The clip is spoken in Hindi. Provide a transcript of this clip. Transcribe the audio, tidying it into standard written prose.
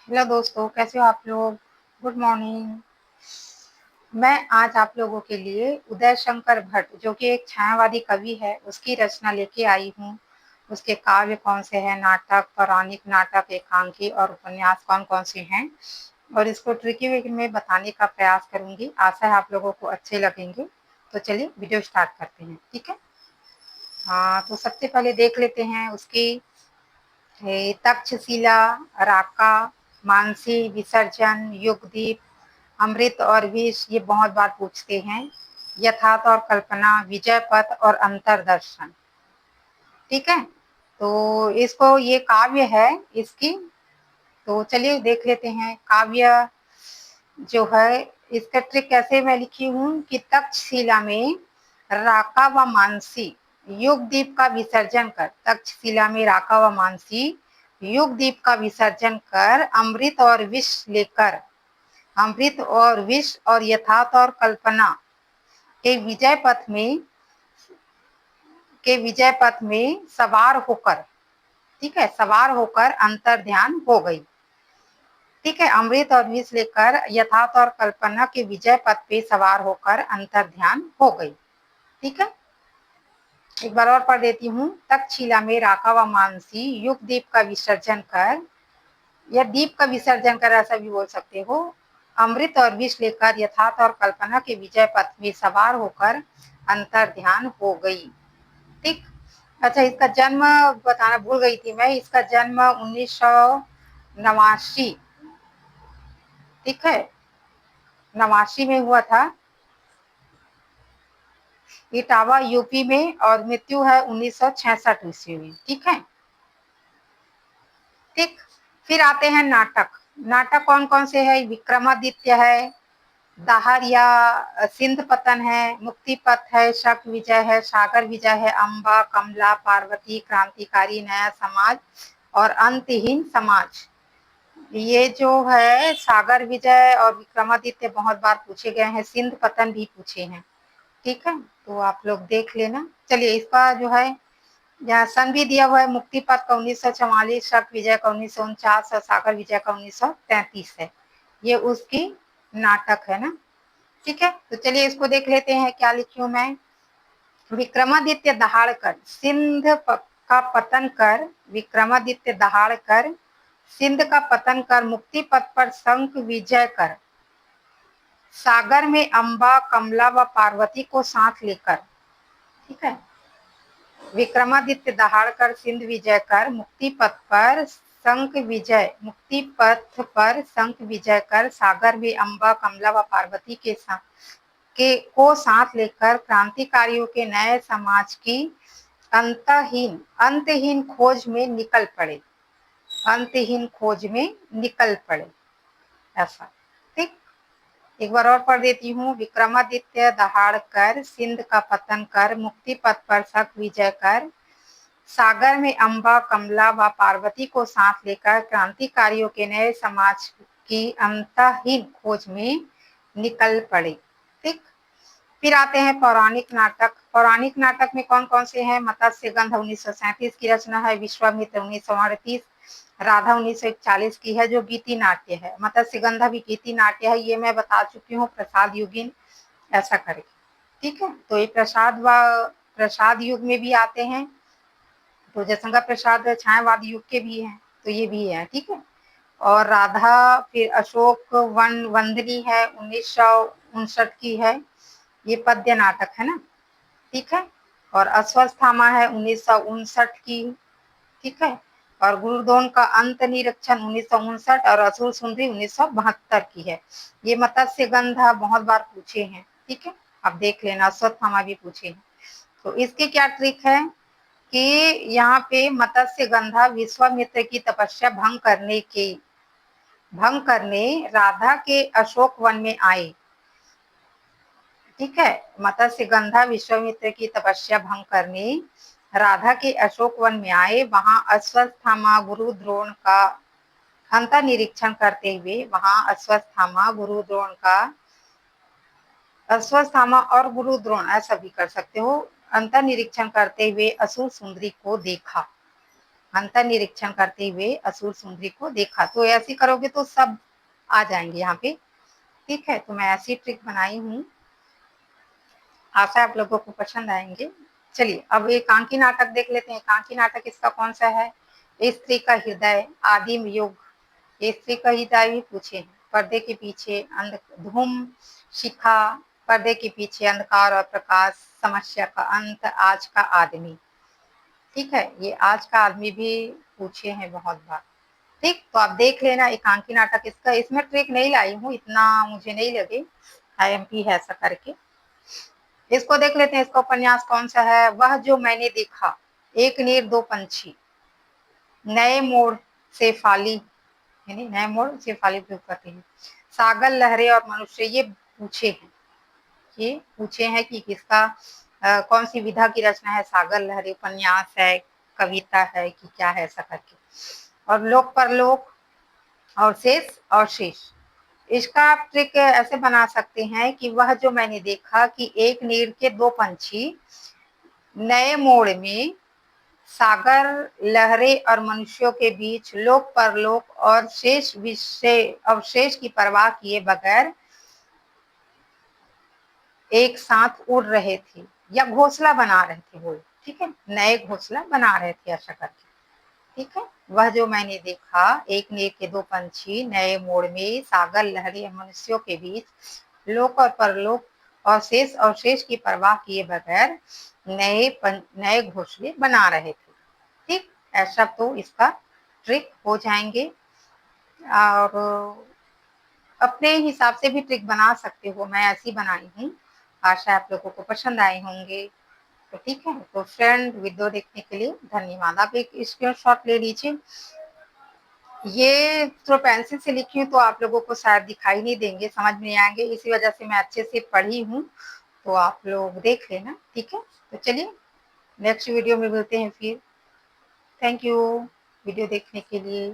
हेलो दोस्तों, कैसे हो आप लोग। Good morning. मैं आज आप लोगों के लिए उदय शंकर भट्ट, जो कि एक छायावादी कवि है, उसकी रचना लेके आई हूँ। उसके काव्य कौन से हैं, नाटक, पौराणिक नाटक, एकांकी और उपन्यास कौन कौन से हैं, और इसको ट्रिकी वे में बताने का प्रयास करूंगी। आशा है आप लोगों को अच्छे लगेंगे। तो चलिए वीडियो स्टार्ट करते हैं, ठीक है। हाँ, तो सबसे पहले देख लेते हैं उसकी तक्षशिला, राका, मानसी, विसर्जन, युगदीप, अमृत और विष, ये बहुत बार पूछते हैं। यथार्थ और कल्पना, विजय पथ और अंतरदर्शन। ठीक है, तो इसको ये काव्य है इसकी। तो चलिए देख लेते हैं काव्य जो है। इसका ट्रिक कैसे मैं लिखी हूँ कि तक्षशिला में राका व मानसी युगदीप का विसर्जन कर, तक्षशिला में राका व मानसी युगदीप का विसर्जन कर, अमृत और विष और यथार्थ और कल्पना के विजय पथ में सवार होकर, ठीक है, सवार होकर अंतर ध्यान हो गई। ठीक है, अमृत और विष लेकर यथार्थ और कल्पना के विजय पथ पे सवार होकर अंतर ध्यान हो गई। ठीक है, एक बार और पढ़ देती हूँ। तक्षशिला में राका व मानसी युगदीप का विसर्जन कर, या दीप का विसर्जन कर, ऐसा भी बोल सकते हो। अमृत और विष लेकर यथार्थ और कल्पना के विजय पथ में सवार होकर अंतर ध्यान हो गई। ठीक। अच्छा, इसका जन्म बताना भूल गई थी मैं। इसका जन्म 1989, ठीक है, 89 में हुआ था, इटावा यूपी में, और मृत्यु है 1966 ईस्वी में। ठीक है, ठीक। फिर आते हैं नाटक। नाटक कौन कौन से है? विक्रमादित्य है, दाहर या सिंध पतन है, मुक्ति पथ है, शक विजय है, सागर विजय है, अम्बा, कमला, पार्वती, क्रांतिकारी, नया समाज और अंतहीन समाज। ये जो है सागर विजय और विक्रमादित्य बहुत बार पूछे गए हैं, सिंध पतन भी पूछे हैं। ठीक है, तो आप लोग देख लेना। चलिए, इसका जो है यहाँ सन भी दिया हुआ है। मुक्ति पथ का 1944, शक विजय का 1949 और सागर विजय का 1933 है। ये उसकी नाटक है ना। ठीक है, तो चलिए इसको देख लेते हैं क्या लिखी हूँ मैं। विक्रमादित्य दहाड़ कर सिंध का पतन कर, विक्रमादित्य दहाड़ कर सिंध का पतन कर, मुक्ति पथ पर शंख विजय कर, सागर में अम्बा, कमला व पार्वती को साथ लेकर। ठीक है, विक्रमादित्य दहाड़ कर सिंध विजय कर, मुक्ति पथ पर शंख विजय कर, सागर में अम्बा, कमला व पार्वती को साथ लेकर क्रांतिकारियों के नए समाज की अंतहीन खोज में निकल पड़े। अंतहीन खोज में निकल पड़े, ऐसा। ठीक, एक बार और पढ़ देती हूँ। विक्रमादित्य दहाड़ कर सिंध का पतन कर, मुक्ति पथ पर शक विजय कर, सागर में अम्बा, कमला व पार्वती को साथ लेकर क्रांतिकारियों के नए समाज की अंतहीन खोज में निकल पड़े। ठीक, फिर आते हैं पौराणिक नाटक। पौराणिक नाटक में कौन कौन से हैं? मत्स्य गंध 1937 की रचना है, विश्वामित्र 1938, राधा 1941 की है, जो गीति नाट्य है। मत्स्य गंधा भी गीति नाट्य है, ये मैं बता चुकी हूँ, प्रसाद युगिन ऐसा करके। ठीक है, तो ये प्रसाद युग में भी आते हैं। तो जयशंकर प्रसाद छायावाद युग के भी हैं, तो ये भी है। ठीक है, और राधा फिर अशोक वंदनी है, 1959 की है, ये पद्य नाटक है ना। ठीक है, और अश्वत्थामा है 1959 की। ठीक है, और गुरुद्रोण का अंत निरीक्षण 1959 और असुर सुंदरी 1972 की है। ये मत्स्य गंधा बहुत बार पूछे हैं। ठीक है, अब देख लेना, अश्वत्थामा भी पूछे हैं। तो इसकी क्या ट्रिक है कि यहाँ पे मत्स्य गंधा विश्वामित्र की तपस्या भंग करने राधा के अशोक वन में आए। ठीक है, मत्स्य गंधा विश्वामित्र की तपस्या भंग करने राधा के अशोक वन में आए। वहां अश्वत्थामा गुरु द्रोण का अंतर निरीक्षण करते हुए, अश्वत्थामा और गुरु द्रोण ऐसा भी कर सकते हो, अंतर निरीक्षण करते हुए असुर सुंदरी को देखा। अंतर निरीक्षण करते हुए असुर सुंदरी को देखा। तो ऐसे करोगे तो सब आ जाएंगे यहाँ पे। ठीक है, तो मैं ऐसी ट्रिक बनाई हूँ, आशा है आप लोगों को पसंद आएंगे। चलिए अब एक एकांकी नाटक देख लेते हैं। एकांकी नाटक इसका कौन सा है? स्त्री का हृदय, आदिम युग, स्त्री का हृदय भी पूछे हैं, पर्दे के पीछे धूम शिखा, पर्दे के पीछे अंधकार और प्रकाश, समस्या का अंत, आज का आदमी। ठीक है, ये आज का आदमी भी पूछे हैं बहुत बार। ठीक, तो आप देख लेना एकांकी नाटक इसका। इसमें ट्रिक नहीं लाई हूँ, इतना मुझे नहीं लगे, IMP है ऐसा करके। इसको देख लेते हैं, इसका उपन्यास कौन सा है? वह जो मैंने देखा, एक नीर दो पंछी, नए मोड़ से फाली, यानी नए मोड़ से फाली प्रयोग करते हैं, सागर लहरें और मनुष्य। ये पूछे हैं, ये पूछे हैं कि किसका कौन सी विधा की रचना है? सागर लहरें उपन्यास है, कविता है कि क्या है, ऐसा करके। और लोक परलोक और शेष। इसका आप ट्रिक ऐसे बना सकते हैं कि वह जो मैंने देखा कि एक नीर के दो पंछी, नए मोड़ में सागर लहरें और मनुष्यों के बीच लोक परलोक और शेष विषय अवशेष की परवाह किए बगैर एक साथ उड़ रहे थे या घोंसला बना रहे थे वो। ठीक है, नए घोंसला बना रहे थे ऐसा करके। ठीक है, वह जो मैंने देखा, एक नीर के दो पंछी, नए मोड़ में सागर लहरें और मनुष्यों के बीच लोक और परलोक और शेष अवशेष की परवाह किए बगैर नए घोंसले बना रहे थे। ठीक, ऐसा तो इसका ट्रिक हो जाएंगे। और अपने हिसाब से भी ट्रिक बना सकते हो, मैं ऐसी बनाई हूँ, आशा आप लोगों को पसंद आए होंगे। तो ठीक है, तो फ्रेंड वीडियो देखने के लिए धन्यवाद। आप एक स्क्रीनशॉट ले लीजिए। ये तो पेंसिल से लिखी हूँ तो आप लोगों को शायद दिखाई नहीं देंगे, समझ में नहीं आएंगे, इसी वजह से मैं अच्छे से पढ़ी हूँ, तो आप लोग देख लेना। ठीक है, तो चलिए नेक्स्ट वीडियो में मिलते हैं फिर। थैंक यू वीडियो देखने के लिए।